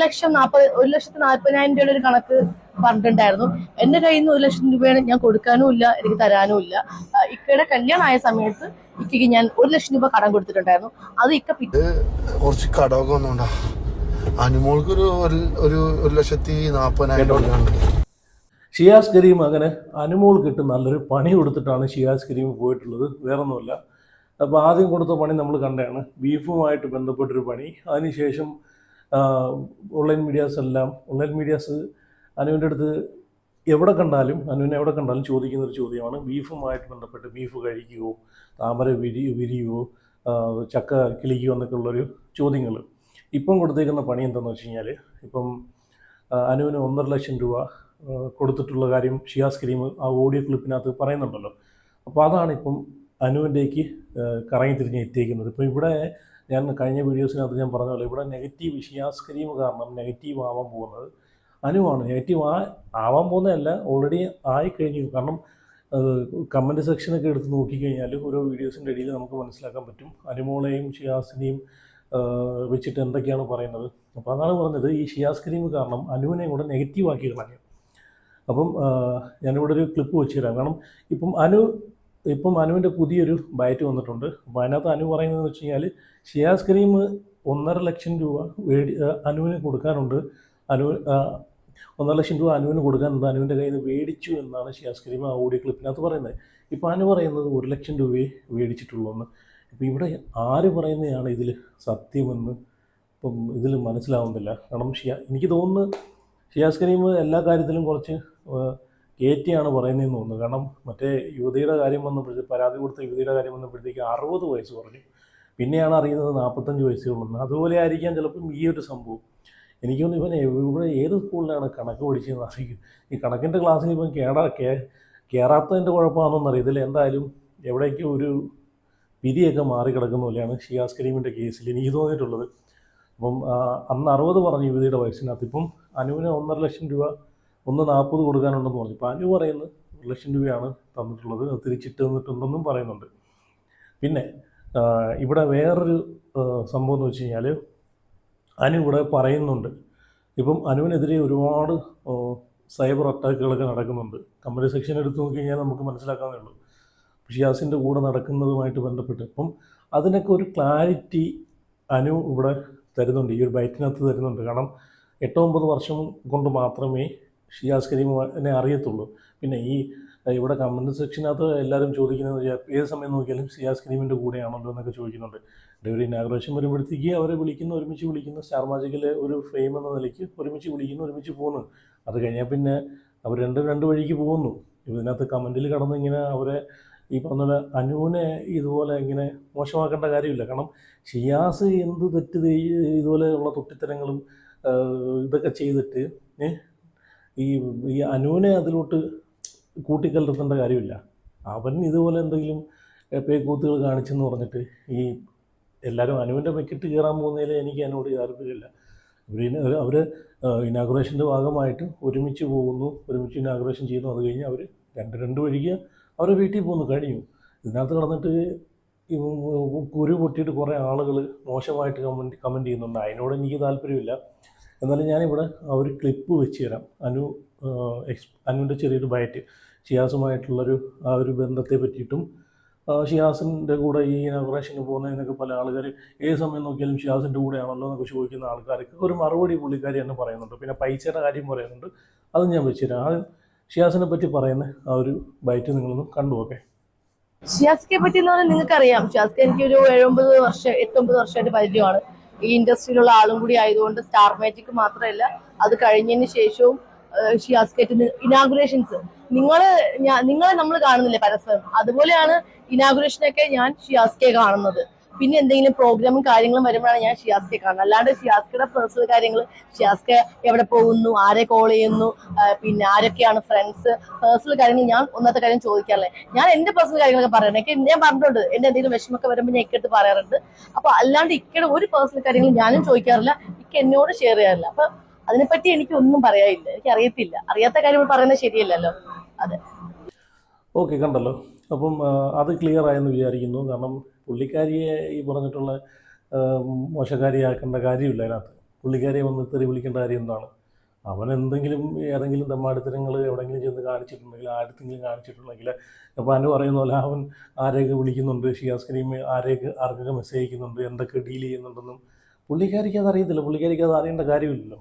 1,40,000 ഒരു കണക്ക് പറഞ്ഞിട്ടുണ്ടായിരുന്നു. എന്റെ കയ്യിൽ നിന്ന് 1,00,000 രൂപയാണ് ഞാൻ കൊടുക്കാനും ഇല്ല, എനിക്ക് തരാനും ഇല്ല. ഇക്കയുടെ കല്യാണമായ സമയത്ത് ഇക്കയ്ക്ക് ഞാൻ 1,00,000 രൂപ കടം കൊടുത്തിട്ടുണ്ടായിരുന്നു. അത് ഇക്ക കുറച്ച് കടമൊക്കെ ഒന്നുണ്ടാ അനുമോൾക്ക് ഒരു 1,40,40,000 രൂപ. ഷിയാസ് കരീം അങ്ങനെ അനുമോൾ കിട്ടും നല്ലൊരു പണി കൊടുത്തിട്ടാണ് ഷിയാസ് കരീം പോയിട്ടുള്ളത്, വേറൊന്നുമല്ല. അപ്പോൾ ആദ്യം കൊടുത്ത പണി നമ്മൾ കണ്ടതാണ്, ബീഫുമായിട്ട് ബന്ധപ്പെട്ടൊരു പണി. അതിനുശേഷം ഓൺലൈൻ മീഡിയാസ് അനുവിൻ്റെ അടുത്ത് എവിടെ കണ്ടാലും ചോദിക്കുന്നൊരു ചോദ്യമാണ് ബീഫുമായിട്ട് ബന്ധപ്പെട്ട്. ബീഫ് കഴിക്കുമോ, താമര വിരിയുമോ, ചക്ക കിളിക്കുമോ എന്നൊക്കെ ഉള്ളൊരു ചോദ്യങ്ങൾ. ഇപ്പം കൊടുത്തേക്കുന്ന പണി എന്താണെന്ന് വെച്ച് കഴിഞ്ഞാൽ, ഇപ്പം അനുവിന് 1,50,000 രൂപ കൊടുത്തിട്ടുള്ള കാര്യം ഷിയാസ് കരീം ആ ഓഡിയോ ക്ലിപ്പിനകത്ത് പറയുന്നുണ്ടല്ലോ. അപ്പോൾ അതാണ് ഇപ്പം അനുവിൻ്റേക്ക് കറങ്ങി തിരിഞ്ഞ് എത്തിയിരിക്കുന്നത്. ഇപ്പോൾ ഇവിടെ ഞാൻ കഴിഞ്ഞ വീഡിയോസിനകത്ത് ഞാൻ പറഞ്ഞ പോലെ ഇവിടെ നെഗറ്റീവ് ഷിയാസ് കരീം കാരണം നെഗറ്റീവ് ആവാൻ പോകുന്നത് അനുവാണ്. നെഗറ്റീവ് ആവാൻ പോകുന്നതല്ല, ഓൾറെഡി ആയിക്കഴിഞ്ഞു. കാരണം കമൻറ്റ് സെക്ഷനൊക്കെ എടുത്ത് നോക്കിക്കഴിഞ്ഞാൽ ഓരോ വീഡിയോസിൻ്റെ ഇടയിൽ നമുക്ക് മനസ്സിലാക്കാൻ പറ്റും അനുമോളെയും ഷിയാസിനെയും വെച്ചിട്ട് എന്തൊക്കെയാണ് പറയുന്നത്. അപ്പോൾ അതാണ് പറഞ്ഞത്, ഈ ഷിയാസ് കരീം കാരണം അനുവിനെ കൂടെ നെഗറ്റീവ് ആക്കി കളഞ്ഞു. അപ്പം ഞാനിവിടെ ഒരു ക്ലിപ്പ് വെച്ച് തരാം. കാരണം ഇപ്പം അനുവിൻ്റെ പുതിയൊരു ബയറ്റ് വന്നിട്ടുണ്ട്. അപ്പോൾ അതിനകത്ത് അനു പറയുന്നതെന്ന് വെച്ച് കഴിഞ്ഞാൽ ഷിയാസ് കരീം 1,50,000 രൂപ അനുവിന് കൊടുക്കാനുണ്ട്, 1,50,000 രൂപ അനുവിന് കൊടുക്കാനുണ്ട്, അനുവിൻ്റെ കയ്യിൽ നിന്ന് മേടിച്ചു എന്നാണ് ഷിയാസ് കരീം ആ ഓഡിയോ ക്ലിപ്പിനകത്ത് പറയുന്നത്. ഇപ്പോൾ അനു പറയുന്നത് 1,00,000 രൂപയെ മേടിച്ചിട്ടുള്ളൂ എന്ന്. ഇപ്പോൾ ഇവിടെ ആര് പറയുന്നതാണ് ഇതിൽ സത്യമെന്ന് ഇപ്പം ഇതിൽ മനസ്സിലാവുന്നില്ല. കാരണം എനിക്ക് തോന്നുന്നു ഷിയാസ് കരീം എല്ലാ കാര്യത്തിലും കുറച്ച് കയറ്റിയാണ് പറയുന്നതെന്ന് തോന്നുന്നു. കാരണം മറ്റേ യുവതിയുടെ കാര്യം വന്നപ്പോഴത്തേക്ക്, പരാതി കൊടുത്ത യുവതിയുടെ കാര്യം വന്നപ്പോഴത്തേക്ക് 60 വയസ്സ് പറഞ്ഞു, പിന്നെയാണ് അറിയുന്നത് 45 വയസ്സേ ഉള്ളൂ. അതുപോലെ ആയിരിക്കാം ചിലപ്പം ഈ ഒരു സംഭവം. എനിക്കൊന്നും ഇവിടെ ഏത് സ്കൂളിലാണ് കണക്ക് പഠിച്ചതെന്ന് അറിയിക്കും. ഈ കണക്കിൻ്റെ ക്ലാസ്സിൽ ഇപ്പം കയറാത്തതിൻ്റെ കുഴപ്പമാണെന്നൊന്നും അറിയത്തില്ല. എന്തായാലും എവിടേക്ക് ഒരു വിധിയൊക്കെ മാറിക്കിടക്കുന്ന പോലെയാണ് ഷിയാസ് കരീമിൻ്റെ കേസിൽ എനിക്ക് തോന്നിയിട്ടുള്ളത്. അപ്പം അന്ന് 60 പറഞ്ഞു യുവതിയുടെ വയസ്സിനകത്ത്. ഇപ്പം അനുവിന് 1,50,000 രൂപ 1,40 കൊടുക്കാനുണ്ടെന്ന് പറഞ്ഞു. ഇപ്പോൾ അനു പറയുന്നത് 1,00,000 രൂപയാണ് തന്നിട്ടുള്ളത്, അത് തിരിച്ചിട്ട് തന്നിട്ടുണ്ടെന്നും പറയുന്നുണ്ട്. പിന്നെ ഇവിടെ വേറൊരു സംഭവം എന്ന് വെച്ച് കഴിഞ്ഞാൽ അനു ഇവിടെ പറയുന്നുണ്ട്, ഇപ്പം അനുവിനെതിരെ ഒരുപാട് സൈബർ അറ്റാക്കുകളൊക്കെ നടക്കുന്നുണ്ട്. കമൻറ്റ് സെക്ഷൻ എടുത്ത് നോക്കി കഴിഞ്ഞാൽ നമുക്ക് മനസ്സിലാക്കാവുന്നേ ഉള്ളൂ ഷിയാസിൻ്റെ കൂടെ നടക്കുന്നതുമായിട്ട് ബന്ധപ്പെട്ട്. അപ്പം അതിനൊക്കെ ഒരു ക്ലാരിറ്റി അനു ഇവിടെ തരുന്നുണ്ട്, ഈ ഒരു ബൈറ്റിനകത്ത് തരുന്നുണ്ട്. കാരണം 8-9 വർഷം കൊണ്ട് മാത്രമേ ഷിയാസ് കരീമിനെ അറിയത്തുള്ളൂ. പിന്നെ ഇവിടെ കമൻറ്റ് സെക്ഷനകത്ത് എല്ലാവരും ചോദിക്കുന്നത് ഏത് സമയം നോക്കിയാലും ഷിയാസ് കരീമിൻ്റെ കൂടെയാണല്ലോ എന്നൊക്കെ ചോദിക്കുന്നുണ്ട്. ഒരു ഇനാഗുറേഷൻ വരുമ്പോഴത്തേക്ക് അവരെ ഒരുമിച്ച് വിളിക്കുന്നു, സ്റ്റാർ മാജിക്കിലെ ഒരു ഫെയിം എന്ന നിലയ്ക്ക് ഒരുമിച്ച് പോകുന്നു. അത് കഴിഞ്ഞാൽ പിന്നെ അവർ രണ്ട് വഴിക്ക് പോകുന്നു. ഇതിനകത്ത് കമൻറ്റിൽ കടന്ന് ഇങ്ങനെ അവരെ ഈ പറഞ്ഞ അനുവിനെ ഇതുപോലെ ഇങ്ങനെ മോശമാക്കേണ്ട കാര്യമില്ല. കാരണം ഷിയാസ് എന്ത് തെറ്റ് ഇതുപോലെയുള്ള തൊട്ടിത്തരങ്ങളും ഇതൊക്കെ ചെയ്തിട്ട് ഈ അനുവിനെ അതിലോട്ട് കൂട്ടിക്കലർത്തേണ്ട കാര്യമില്ല. അവൻ ഇതുപോലെ എന്തെങ്കിലും പേക്കൂത്തുകൾ കാണിച്ചെന്ന് പറഞ്ഞിട്ട് ഈ എല്ലാവരും അനുവിൻ്റെ മെക്കിട്ട് കയറാൻ പോകുന്നതിൽ എനിക്ക് അതിനോട് താല്പര്യമില്ല. അവർ ഇനാഗുറേഷൻ്റെ ഭാഗമായിട്ട് ഒരുമിച്ച് പോകുന്നു, ഒരുമിച്ച് ഇനാഗുറേഷൻ ചെയ്യുന്നു. അത് കഴിഞ്ഞ് അവർ രണ്ട് വഴിക്ക് അവരെ വീട്ടിൽ പോകുന്നു, കഴിഞ്ഞു. ഇതിനകത്ത് കടന്നിട്ട് കുരു പൊട്ടിയിട്ട് കുറേ ആളുകൾ മോശമായിട്ട് കമൻറ്റ് ചെയ്യുന്നുണ്ട്. അതിനോട് എനിക്ക് താല്പര്യമില്ല. എന്നാലും ഞാനിവിടെ ആ ഒരു ക്ലിപ്പ് വെച്ച് തരാം. അനുവിൻ്റെ ചെറിയൊരു ബയറ്റ് ഷിയാസുമായിട്ടുള്ളൊരു ആ ഒരു ബന്ധത്തെ പറ്റിയിട്ടും ഷിയാസിൻ്റെ കൂടെ ഈ ഇനാഗുറേഷന് പോകുന്നതിനൊക്കെ പല ആൾക്കാർ ഏത് സമയം നോക്കിയാലും ഷിയാസിൻ്റെ കൂടെയാണല്ലോ എന്നൊക്കെ ചോദിക്കുന്ന ആൾക്കാർക്ക് ഒരു മറുപടി പുള്ളിക്കാരി തന്നെ പറയുന്നുണ്ട്. പിന്നെ പൈസയുടെ കാര്യം പറയുന്നുണ്ട്, അതും ഞാൻ വെച്ചുതരാം. ആ ഷിയാസിനെ പറ്റി പറയുന്ന ആ ഒരു ബൈറ്റ് നിങ്ങളൊന്ന് കണ്ടുപോക്കെ. ഷിയാസിനെ പറ്റി എന്ന് പറഞ്ഞാൽ നിങ്ങൾക്കറിയാം, ഷിയാസ്ക്ക് എനിക്കൊരു 8-9 വർഷമായിട്ട് പരിചയമാണ്. ഈ ഇൻഡസ്ട്രിയിലുള്ള ആളും കൂടി ആയതുകൊണ്ട് സ്റ്റാർ മാജിക് മാത്രമല്ല, അത് കഴിഞ്ഞതിന് ശേഷവും ഷിയാസ്കേറ്റിന് ഇനാഗുറേഷൻസ് നിങ്ങളെ നമ്മൾ കാണുന്നില്ലേ പരസ്പരം, അതുപോലെയാണ് ഇനാഗുറേഷനൊക്കെ ഞാൻ ഷിയാസ്കെ കാണുന്നത്. പിന്നെ എന്തെങ്കിലും പ്രോഗ്രാമും കാര്യങ്ങളും വരുമ്പോഴാണ് ഞാൻ ഷിയാസ്കെ കാണുന്നത്. അല്ലാണ്ട് ഷിയാസ്കയുടെ പേഴ്സണൽ കാര്യങ്ങൾ, ഷിയാസ്കെ എവിടെ പോകുന്നു, ആരെ കോൾ ചെയ്യുന്നു, പിന്നെ ആരൊക്കെയാണ് ഫ്രണ്ട്സ്, പേഴ്സണൽ കാര്യങ്ങൾ ഞാൻ ഒന്നത്തെ കാര്യം ചോദിക്കാറില്ല. ഞാൻ എന്റെ പേഴ്സണൽ കാര്യങ്ങളൊക്കെ പറയണം. ഞാൻ പറഞ്ഞിട്ടുണ്ട്, എന്റെ എന്തെങ്കിലും വിഷമൊക്കെ വരുമ്പോൾ ഞാൻ ഇക്കെടുത്ത് പറയാറുണ്ട്. അപ്പൊ അല്ലാണ്ട് ഇക്കയുടെ ഒരു പേഴ്സണൽ കാര്യങ്ങൾ ഞാനും ചോദിക്കാറില്ല, ഇക്ക എന്നോട് ഷെയർ ചെയ്യാറില്ല. അപ്പൊ അതിനെപ്പറ്റി എനിക്ക് ഒന്നും പറയാനില്ല, എനിക്ക് അറിയത്തില്ല. അറിയാത്ത കാര്യങ്ങൾ പറയുന്നത് ശരിയല്ലല്ലോ. അതെ, ഓക്കെ, കണ്ടല്ലോ. അപ്പം അത് ക്ലിയർ ആയെന്ന് വിചാരിക്കുന്നു. കാരണം പുള്ളിക്കാരിയെ ഈ പറഞ്ഞിട്ടുള്ള മോശക്കാരിയാക്കേണ്ട കാര്യമില്ല അതിനകത്ത്. പുള്ളിക്കാരിയെ വന്ന് തെറി വിളിക്കേണ്ട കാര്യം എന്താണ്? അവൻ എന്തെങ്കിലും ഏതെങ്കിലും തെമ്മാടിത്തരങ്ങൾ എവിടെയെങ്കിലും ചെന്ന് കാണിച്ചിട്ടുണ്ടെങ്കിൽ ആർക്കെങ്കിലും കാണിച്ചിട്ടുണ്ടെങ്കിൽ അപ്പോൾ അനു പറയുന്ന പോലെ അവൻ ആരെയൊക്കെ വിളിക്കുന്നുണ്ട്, ഷിയാസ് കരീം ആർക്കൊക്കെ മെസ്സേജ് അയക്കുന്നുണ്ട്, എന്തൊക്കെ ഡീൽ ചെയ്യുന്നുണ്ടെന്നും പുള്ളിക്കാരിക്ക് അതറിയത്തില്ല, പുള്ളിക്കാരിക്ക് അത് അറിയേണ്ട കാര്യമില്ലല്ലോ.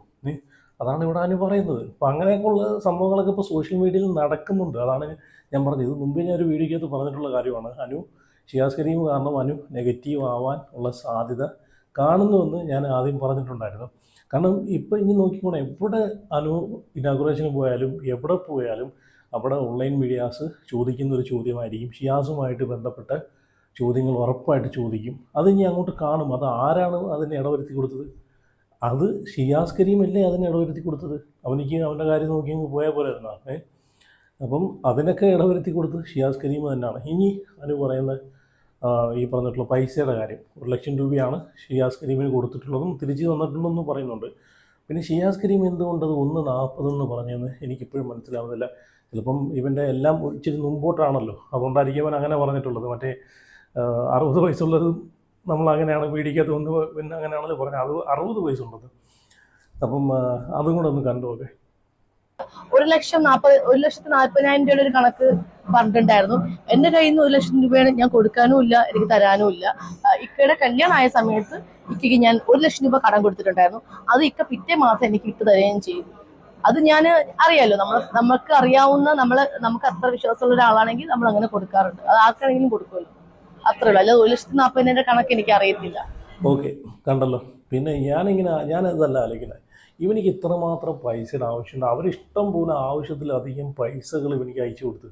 അതാണ് ഇവിടെ അനു പറയുന്നത്. അപ്പോൾ അങ്ങനെയൊക്കെയുള്ള സംഭവങ്ങളൊക്കെ ഇപ്പോൾ സോഷ്യൽ മീഡിയയിൽ നടക്കുന്നുണ്ട്. അതാണ് ഞാൻ പറഞ്ഞത്. ഇത് മുമ്പേ ഞാൻ ഒരു വീഡിയോക്കകത്ത് പറഞ്ഞിട്ടുള്ള കാര്യമാണ്. അനു ഷിയാസ് കരീം കാരണം അനു നെഗറ്റീവ് ആവാൻ ഉള്ള സാധ്യത കാണുന്നുവെന്ന് ഞാൻ ആദ്യം പറഞ്ഞിട്ടുണ്ടായിരുന്നു. കാരണം ഇപ്പോൾ ഇനി നോക്കിക്കോണേ, എവിടെ അനു ഇനാഗുറേഷന് പോയാലും എവിടെ പോയാലും അവിടെ ഓൺലൈൻ മീഡിയാസ് ചോദിക്കുന്ന ഒരു ചോദ്യമായിരിക്കും. ഷിയാസുമായിട്ട് ബന്ധപ്പെട്ട ചോദ്യങ്ങൾ ഉറപ്പായിട്ട് ചോദിക്കും. അത് ഇനി അങ്ങോട്ട് കാണും. അത് ആരാണ് അതിനെ ഇടവരുത്തി കൊടുത്തത്? അത് ഷിയാസ് കരീമല്ലേ അതിനെ ഇടവരുത്തി കൊടുത്തത്? അവനിക്ക് അവൻ്റെ കാര്യം നോക്കി അങ്ങ് പോയാൽ പോരായിരുന്നോ? അപ്പം അതിനൊക്കെ ഇടവരുത്തി കൊടുത്തത് ഷിയാസ് കരീം തന്നെയാണ്. ഇനി അനു പറയുന്ന ഈ പറഞ്ഞിട്ടുള്ള പൈസയുടെ കാര്യം, 1 ലക്ഷം രൂപയാണ് ഷിയാസ് കരീമിന് കൊടുത്തിട്ടുള്ളതും തിരിച്ച് തന്നിട്ടുണ്ടെന്നും പറയുന്നുണ്ട്. പിന്നെ ഷിയാസ് കരീം എന്തുകൊണ്ടത് 1.40 എന്ന് പറഞ്ഞതെന്ന് എനിക്കിപ്പോഴും മനസ്സിലാവുന്നില്ല. ചിലപ്പം ഇവൻ്റെ എല്ലാം ഇച്ചിരി മുമ്പോട്ടാണല്ലോ, അതുകൊണ്ടായിരിക്കും അവൻ അങ്ങനെ പറഞ്ഞിട്ടുള്ളത്. മറ്റേ 60 വയസ്സുള്ളത് നമ്മളങ്ങനെയാണ് പീഡിക്കാത്ത ഒന്ന്, പിന്നെ അങ്ങനെയാണല്ലോ പറഞ്ഞത്. അത് 60 വയസ്സുള്ളത്. അപ്പം അതും കൂടെ ഒന്ന് കണ്ടു നോക്കെ. 1,40,000 രൂപയുടെ ഒരു കണക്ക് പറഞ്ഞിട്ടുണ്ടായിരുന്നു. എന്റെ കയ്യിൽ നിന്ന് 1 ലക്ഷം രൂപയാണ് ഞാൻ കൊടുക്കാനും ഇല്ല, എനിക്ക് തരാനും ഇല്ല. ഇക്കയുടെ കല്യാണമായ സമയത്ത് ഇക്കയ്ക്ക് ഞാൻ 1 ലക്ഷം രൂപ കടം കൊടുത്തിട്ടുണ്ടായിരുന്നു. അത് ഇക്ക പിറ്റേ മാസം എനിക്ക് ഇട്ട് തരുകയും ചെയ്തു. അത് ഞാൻ അറിയാലോ, നമുക്ക് അറിയാവുന്ന നമുക്ക് അത്ര വിശ്വാസമുള്ള ഒരാളാണെങ്കിൽ നമ്മൾ അങ്ങനെ കൊടുക്കാറുണ്ട്. അത് ആർക്കാണെങ്കിലും കൊടുക്കുമല്ലോ, അത്രേ ഉള്ളൂ. അല്ലാതെ 1,40,000 കണക്ക് എനിക്ക് അറിയത്തില്ല. ഓക്കെ, കണ്ടല്ലോ. പിന്നെ ഞാനിതല്ല ആലോചിക്കുന്നത്, ഇവനിക്ക് ഇത്രമാത്രം പൈസയുടെ ആവശ്യമുണ്ട്. അവരിഷ്ടം പോലെ ആവശ്യത്തിലധികം പൈസകൾ ഇവനിക്ക് അയച്ചു കൊടുത്ത്.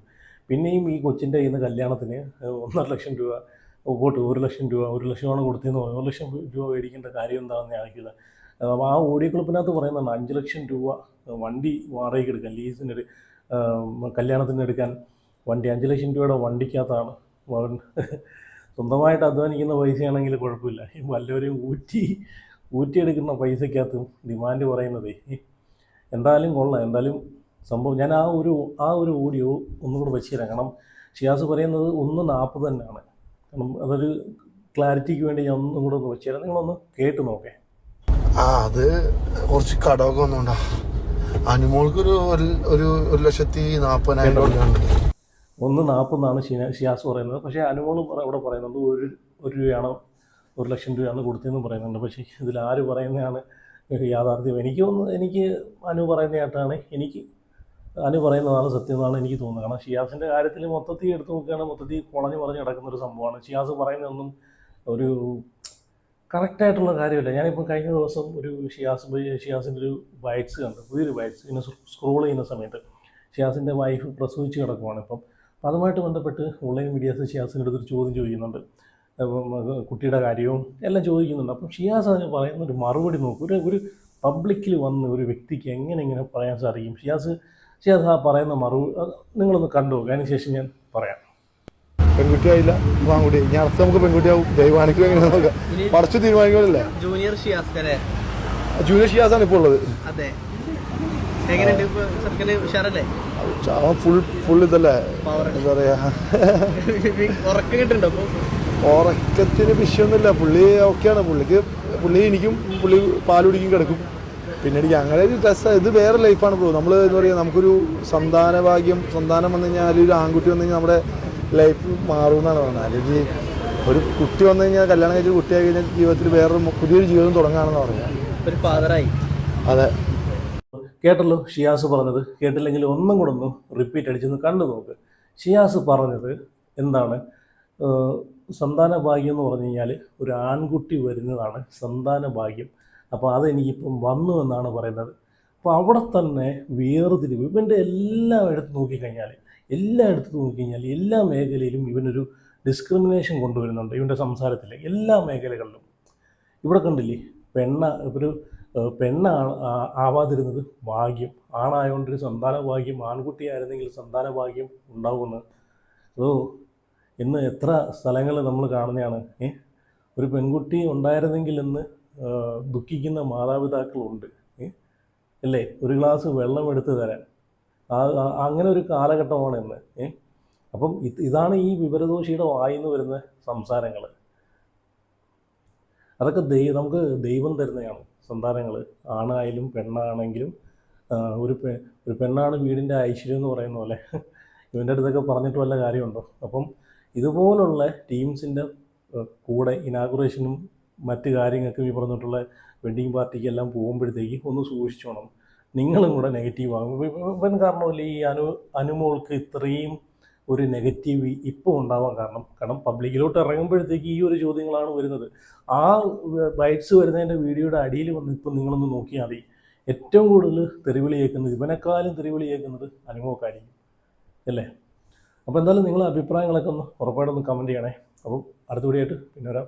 പിന്നെയും ഈ കൊച്ചിൻ്റെ കയ്യിൽ നിന്ന് കല്യാണത്തിന് 1.5 ലക്ഷം രൂപ പോട്ട്, 1 ലക്ഷം രൂപ, 1 ലക്ഷമാണ് കൊടുത്തതെന്ന് പറഞ്ഞു. 1 ലക്ഷം രൂപ മേടിക്കേണ്ട കാര്യം എന്താണെന്ന് ഞാനിക്കുന്നത്. അപ്പോൾ ആ ഓഡിയോ ക്ലിപ്പിനകത്ത് പറയുന്നുണ്ട് 5 ലക്ഷം രൂപ വണ്ടി വാടകയ്ക്ക് എടുക്കാൻ, ലീസിന് കല്യാണത്തിന് എടുക്കാൻ വണ്ടി, 5 ലക്ഷം രൂപയുടെ വണ്ടിക്കകത്താണ് അവൻ സ്വന്തമായിട്ട് അധ്വാനിക്കുന്ന പൈസയാണെങ്കിൽ കുഴപ്പമില്ല. ഈ വല്ലവരെയും ഊറ്റിയെടുക്കുന്ന പൈസക്കകത്തും ഡിമാൻഡ് പറയുന്നതേ എന്തായാലും കൊള്ളാം. എന്തായാലും സംഭവം ഞാൻ ആ ഒരു ഓഡിയോ ഒന്നും കൂടെ വെച്ച് തരാം. കാരണം ഷിയാസ് പറയുന്നത് 1.40 തന്നെയാണ്. കാരണം അതൊരു ക്ലാരിറ്റിക്ക് വേണ്ടി ഞാൻ ഒന്നും കൂടെ ഒന്ന് വെച്ച് തരാം, നിങ്ങളൊന്ന് കേട്ട് നോക്കേ. അത് കുറച്ച് കടമൊക്കെ വന്നോണ്ടാ. അനുമോൾക്കൊരു 1,40,000 രൂപയാണ്. 1.40 ഷിയാസ് പറയുന്നത്. പക്ഷേ അനുമോൾ ഇവിടെ പറയുന്നത് 1 രൂപയാണ്, 1 ലക്ഷം രൂപയാണ് കൊടുത്തതെന്ന് പറയുന്നുണ്ട്. പക്ഷേ ഇതിൽ ആര് പറയുന്നതാണ് യാഥാർത്ഥ്യം? എനിക്ക് അനു പറയുന്നതായിട്ടാണ്, അനു പറയുന്നതാണ് സത്യം എന്നാണ് എനിക്ക് തോന്നുന്നത്. കാരണം ഷിയാസിൻ്റെ കാര്യത്തിൽ മൊത്തത്തിൽ എടുത്ത് നോക്കുകയാണെങ്കിൽ മൊത്തത്തിൽ കുളഞ്ഞു പറഞ്ഞ് കിടക്കുന്നൊരു സംഭവമാണ്. ഷിയാസ് പറയുന്നതൊന്നും ഒരു കറക്റ്റായിട്ടുള്ള കാര്യമില്ല. ഞാനിപ്പോൾ കഴിഞ്ഞ ദിവസം ഒരു ഷിയാസിൻ്റെ ഒരു ബൈറ്റ്സ് കണ്ടു, പുതിയൊരു ബൈറ്റ്സ്. ഇങ്ങനെ സ്ക്രോൾ ചെയ്യുന്ന സമയത്ത് ഷിയാസിൻ്റെ വൈഫ് പ്രസവിച്ച് കിടക്കുവാണ് ഇപ്പം. അപ്പോൾ അതുമായിട്ട് ബന്ധപ്പെട്ട് ഓൺലൈൻ മീഡിയാസ് ഷിയാസിൻ്റെ അടുത്തൊരു ചോദ്യം ചോദിക്കുന്നുണ്ട്, കുട്ടിയുടെ കാര്യവും എല്ലാം ചോദിക്കുന്നുണ്ട്. അപ്പം ഷിയാസ് അതിന് പറയുന്നൊരു മറുപടി നോക്കും. ഒരു പബ്ലിക്കിൽ വന്ന് ഒരു വ്യക്തിക്ക് എങ്ങനെ പറയാൻ സാധിക്കും? ഷിയാസ് ആ പറയുന്ന മറുപടി നിങ്ങളൊന്ന് കണ്ടു, അതിനുശേഷം ഞാൻ പറയാം. പെൺകുട്ടിയായില്ല, ആൺകുട്ടി. ഇനി അടുത്ത് നമുക്ക് പെൺകുട്ടിയാവും. ദൈവാനിക്കും എങ്ങനെ നോക്കാം, പറിച്ചു തീരുമാനിക്കുമല്ലേ. ജൂനിയർ ഷിയാസാണ് ഇപ്പോൾ ഉള്ളത്. അതെ, അവൻ ഫുൾ ഇതല്ലേ, എന്താ പറയാ, ഉറക്കത്തിന് വിഷയമൊന്നുമില്ല. പുള്ളി ഓക്കെയാണ്. പുള്ളി എനിക്കും പുള്ളി പാൽ കുടിക്കും കിടക്കും. പിന്നെ എനിക്ക് അങ്ങനെ ഒരു ടെസ്റ്റ്. ഇത് വേറെ ലൈഫാണ് ബ്രോ. നമ്മൾ എന്താ പറയുക, നമുക്കൊരു സന്താനം വന്നു കഴിഞ്ഞാൽ, ഒരു ആൺകുട്ടി വന്നു കഴിഞ്ഞാൽ നമ്മുടെ ലൈഫ് മാറും എന്നാണ് പറയുന്നത്. അല്ലെങ്കിൽ ഒരു കുട്ടി വന്നു കഴിഞ്ഞാൽ, കല്യാണം കഴിച്ചൊരു കുട്ടിയായി കഴിഞ്ഞാൽ ജീവിതത്തിൽ വേറൊരു പുതിയൊരു ജീവിതം തുടങ്ങുകയാണെന്ന് പറഞ്ഞാൽ ഒരു ഫാദറായി. അതെ, കേട്ടല്ലോ ഷിയാസ് പറഞ്ഞത്. കേട്ടില്ലെങ്കിൽ ഒന്നും കൂടെ ഒന്ന് റിപ്പീറ്റ് അടിച്ചൊന്ന് കണ്ടു നോക്ക്. ഷിയാസ് പറഞ്ഞത് എന്താണ്? സന്താന ഭാഗ്യം എന്ന് പറഞ്ഞു കഴിഞ്ഞാൽ ഒരു ആൺകുട്ടി വരുന്നതാണ് സന്താന ഭാഗ്യം. അപ്പോൾ അതെനിക്കിപ്പം വന്നു എന്നാണ് പറയുന്നത്. അപ്പോൾ അവിടെ തന്നെ വേർതിരിവ് ഇവൻ്റെ എല്ലാം എടുത്ത് നോക്കിക്കഴിഞ്ഞാൽ, എല്ലാ മേഖലയിലും ഇവനൊരു ഡിസ്ക്രിമിനേഷൻ കൊണ്ടുവരുന്നുണ്ട്. ഇവൻ്റെ സംസാരത്തിൽ എല്ലാ മേഖലകളിലും. ഇവിടെ കണ്ടില്ലേ, പെണ്ണ ആവാതിരുന്നത് ഭാഗ്യം, ആണായതുകൊണ്ടൊരു സന്താന ഭാഗ്യം, ആൺകുട്ടിയായിരുന്നെങ്കിൽ സന്താന ഭാഗ്യം ഉണ്ടാവുമെന്ന്. ഇന്ന് എത്ര സ്ഥലങ്ങൾ നമ്മൾ കാണുന്നതാണ്. ഒരു പെൺകുട്ടി ഉണ്ടായിരുന്നെങ്കിൽ എന്ന് ദുഃഖിക്കുന്ന മാതാപിതാക്കളുണ്ട്, അല്ലേ? ഒരു ഗ്ലാസ് വെള്ളം എടുത്ത് തരാൻ അങ്ങനെ ഒരു കാലഘട്ടമാണ് ഇന്ന്. അപ്പം ഇതാണ് ഈ വിവരദോഷിയുടെ വായിന്ന് വരുന്ന സംസാരങ്ങൾ. അതൊക്കെ നമുക്ക് ദൈവം തരുന്നതാണ് സന്താനങ്ങൾ. ആണായാലും പെണ്ണാണെങ്കിലും ഒരു പെണ്ണാണ് വീടിൻ്റെ ഐശ്വര്യം എന്ന് പറയുന്ന പോലെ ഇവൻ്റെ അടുത്തൊക്കെ പറഞ്ഞിട്ട് വല്ല കാര്യമുണ്ടോ? അപ്പം ഇതുപോലുള്ള ടീംസിൻ്റെ കൂടെ ഇനാഗുറേഷനും മറ്റ് കാര്യങ്ങൾക്കും ഈ പറഞ്ഞിട്ടുള്ള വെഡ്ഡിങ് പാർട്ടിക്കെല്ലാം പോകുമ്പോഴത്തേക്ക് ഒന്ന് സൂക്ഷിച്ചോണം. നിങ്ങളും കൂടെ നെഗറ്റീവ് ആകും. ഇവൻ കാരണമല്ലേ ഈ അനുമോൾക്ക് ഇത്രയും ഒരു നെഗറ്റീവ് ഇപ്പോൾ ഉണ്ടാവാൻ കാരണം പബ്ലിക്കിലോട്ട് ഇറങ്ങുമ്പോഴത്തേക്ക് ഈ ഒരു ചോദ്യങ്ങളാണ് വരുന്നത്. ആ ബൈറ്റ്സ് വരുന്നതിൻ്റെ വീഡിയോയുടെ അടിയിൽ വന്ന് ഇപ്പം നിങ്ങളൊന്ന് നോക്കിയാൽ മതി. ഏറ്റവും കൂടുതൽ തെറിവിളി കേൾക്കുന്നത്, ഇവനെക്കാളും തെറിവിളി കേൾക്കുന്നത് അനുമോക്കായിരിക്കും അല്ലേ? അപ്പോൾ എന്തായാലും നിങ്ങളെ അഭിപ്രായങ്ങളൊക്കെ ഒന്ന് ഉറപ്പായിട്ടൊന്ന് കമൻറ്റ് ചെയ്യണേ. അപ്പം അടുത്ത വീഡിയോ ആയിട്ട് പിന്നെ വരാം.